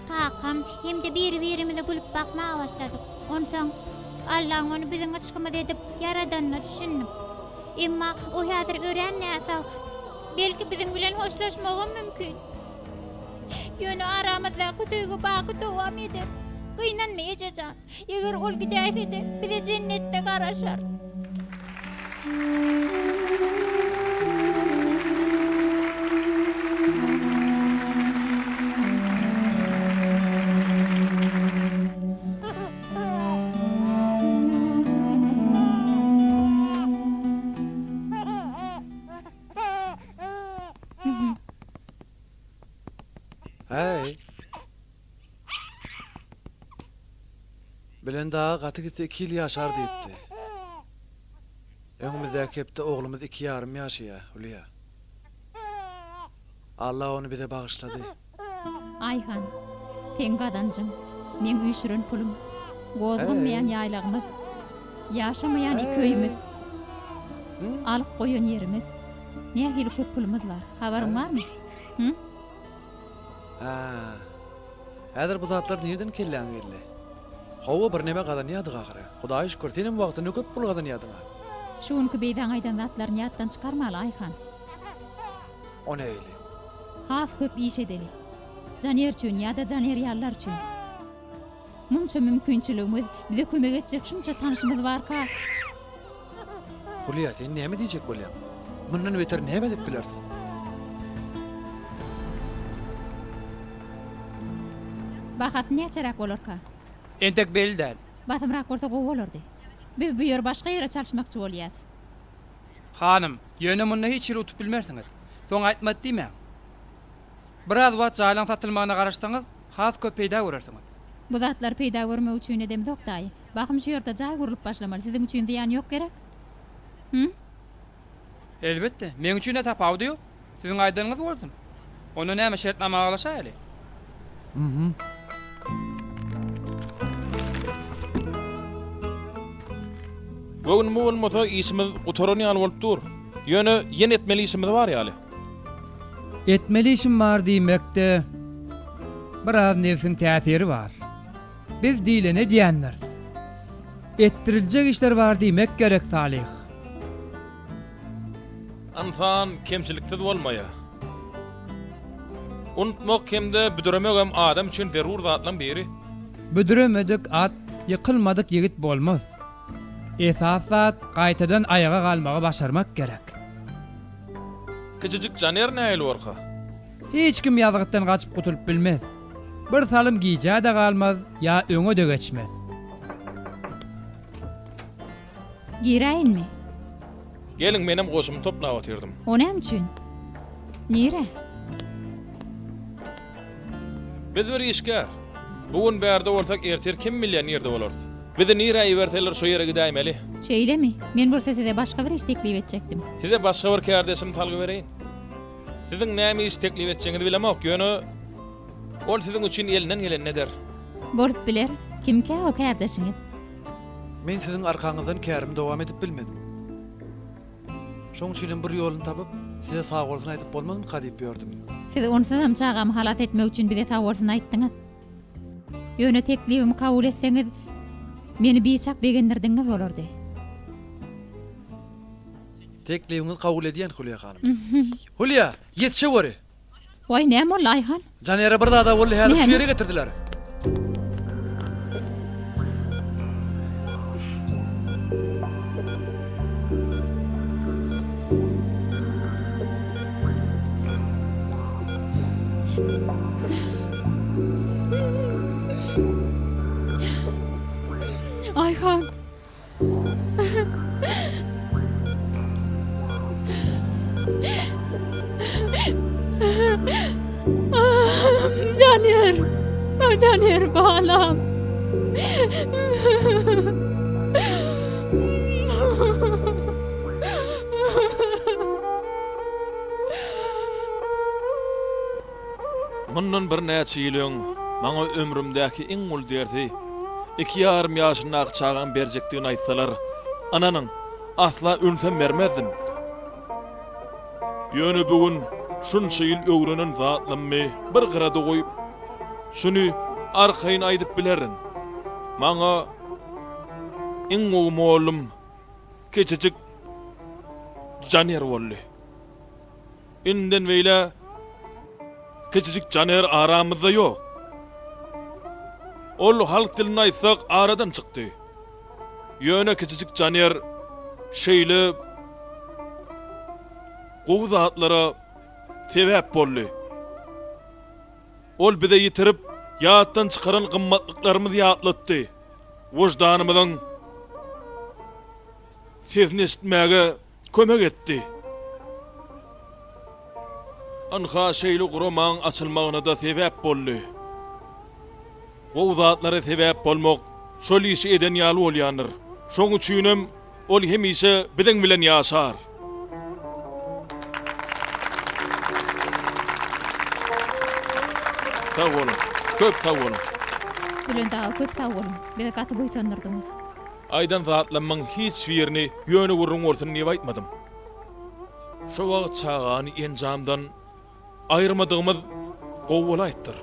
kakam hem de bir-birimize bulup bakmaya başladık. Ondan Allah'ın onu bizim aşkımız edip yaradanını düşündüm. Emma o hazır öğren näsa belki bizim bilen hoşlaşmağı mümkün. Yönü aramızda kusuyu bakı devam eder. Kıynanmayacağım. Eğer ol gideyse de bize cennette karaşar. Hey. Bilen daha katı gitti 2 yıl yaşar deyipti. Öňümüzdäki hepde oğlumuz 2,5 yaşaya, Hülya. Allah onu bize bağışladı. Ayhan, sen gadancım, men üýşüren pulum, gozgunmayan ýaýlagymyz, ýaşamayan köyümüz, alyp goýan ýerimiz, nähili köp pulumuz var, habaryň barmy? Ha. Häzir bu zatlar nereden kelläň geldi? Hawa bir neme gadan ýadyga gara. Hudaý şükür, senin wagtyny köp pul gadan ýadyga. Şuňky beýdan aýdan zatlaryny ýatdan çykarmaly Ayhan. O näýli? Has köp iş edeli. Janer üçin ýa-da janer ýallar üçin. Munça mümkinçiligimiz, bize kömek etjek şunça tanışymyz barka. Hülya, sen näme diýjek bolýan? Mundan beter näme dep bilersiň? Bahat näçerak bolarka? Entek belli değil. Batymrak bolsa gowy bolardy. Biz bu ýer başga ýere çalşmakçy bolýas. Hanım, yönü munna hiç ýere utup bilmersiňiz. Soň aýtmady diýmä. Biraz wagt jaýlan satylmagyna garaşsaňyz, has köp peýda görersiňiz. Bu zatlar peýda görmek üçin edem doktaý. Bakym şu ýerde jaý gurulyp başlamaly. Siziň üçin ziýan ýok gerek. Elbette, men üçin de tapaw diýok. Siziň aýdyňyz bolsun. Onu näme şertnama aglaşaýly? Bugün mu olmasa isimiz Utoronian bolup dur. Ýöne ýene etmeli isimiz bar ýaly. Etmeli işim var diýmekde biraz nefsin täsiri var. Biz diýlene diýenler. Ettiriljek işler var diýmek gerek Salih. Anfan kemçiliksiz bolmaýa. Unutmak hemde büdüremek hem adam üçin derur zatlan biri. Büdüremedik at, yıkılmadık yigit bolmaz. Esasat gaýtadan ayaga galmagy başarmak gerek. Küçücük janer näýeli orka? Hiç kim ýazgytdan gaçyp gutulup bilmez. Bir salym giýjä da galmaz, ýa öňe de geçmez. Giräýinmi? Gelin benim goşumy topnap atyrdım. O näme üçin? Nire? Biz bir işgär. Bugün bärde bolsak erter kim millionerde bolardy. Bizi nire iwerteler şo ýere gidäýmeli. Şeýlemi? Men bu sesede başga bir iş teklip etjekdim. Size başga bir kardeşim talgy bereýin. Siziň näme iş teklip etjeňizi bilemok, ýöne ol siziň üçin elinden gelen neder? Bolup biler. Kimke o kardeşiňiz? Men siziň arkaňyzdan kärim dowam edip bilmedim. Şoň üçin bir ýoluny tapyp, size sag bolsun aýdyp bolmagyny gadyp ýördüm. Siz onsuz hem çağam halat etmek üçin bize sawolsun aýtdyňyz. Ýöne teklibimi kabul etseňiz, meni biçak begendirdiňiz bolardy. Teklibiňiz kabul edýän Hülya hanym. Hülya, ýetişe göre. Oy näme bol Ayhan? Janera bir dada boldy, häzir şu Näme? ýere getirdiler. Ayhan. Caner. Caner balam. Mundan bir näçe ýylyň maňa ömrümdäki iň ul derdi 2,5 ýaşyna çağan berjekdigini aýtsalar, ananyň asla ölsem bermezdim. Ýöne bugün şunça ýyl öwrenen zatlamy bir gyrada goýup, Şunu arkayn aydyp bilerin. Maňa iň oğmolum keçecik Caner boldy. Inden beýle keçecik Caner aramyzda ýok. Ol halk dilini aýtsak aradan çykdy. Ýöne keçecik Caner şeýle gowy zatlara sebäp boldy. Ol bize yitirip ýatdan çykaran gymmatlyklarymy ýatlatdy. Wujdanymyzyň sesini işitmäge kömek etdi. Anha şeýle guramaň açylmagyna da sebäp boldy. Gowy zatlara sebäp bolmak şol işi eden ýaly bolýandyr. Şoň üçinem ol hemişe biziň bilen ýaşar. Sağ olun, köp sağ olun. Bilen daha köp sağ olun. Bize katı boýsandyrdyňyz. Aydan zatlanmaň hiç birini ýöne gurrun ortasyny niýe aýtmadym. Şo wagt çağany enjamdan aýyrmadygymyz gowy aýtdyr.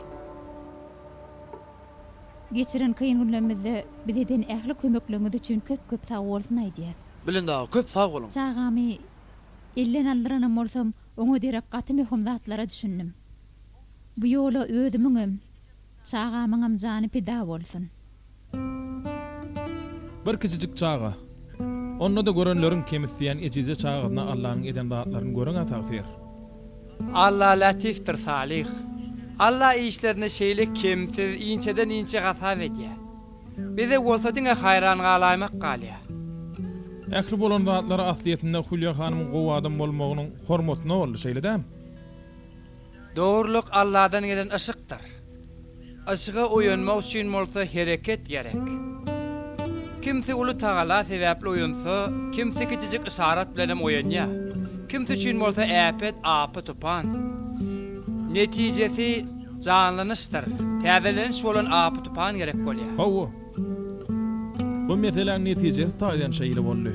Geçiren kıyın günlerimizde bizeden ähli kömekliňiz üçin köp sağ bolsun aýdýar. Bilen daha köp sağ olun. Çağamy elden aldyranam bolsam, oňa derek gaty möhüm zatlara düşündim. Bu ýola özümüňem, çağamyňam jany pida bolsun. Bir kiçijik çağa. Onda da görenlerin kemisdiýen ejize çağına Allahyň eden zatlaryny göreňä tagsyr. Allah latiftir salih. Allah işlerini şeýle kemsiz, inçeden inçe gasap edýär. Bize bolsa-da hayran galaymak galýa. Ähli bolan zatlara asliýetinde Hulya hanymyň gowy adam bolmagynyň hormatyna boldy şeýledäm. Doğruluk Allah'dan gelen ışıktır. Işığa uyanmak için bolsa hareket gerek. Kimse ulu Taala sebäpli uyansa, kimse kiçijik işaret bilen uyanýa. Kimse üçin bolsa äpet, apy tupan. Netijesi canlanışdyr. Täzeleniş bolan apy tupan gerek bolýar. Hawa. Bu meseleň netijesi ta eden şeýle boldy.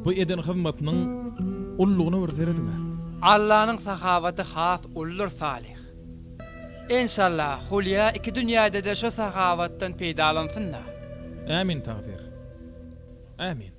Bu eden hyzmatynyň ullugyny görseredime. Allah'ın sahavatı has ulur salih. İnşallah Hulya iki dünyada da şu sahavattan peydalansınlar. Amin tagdir. Amin.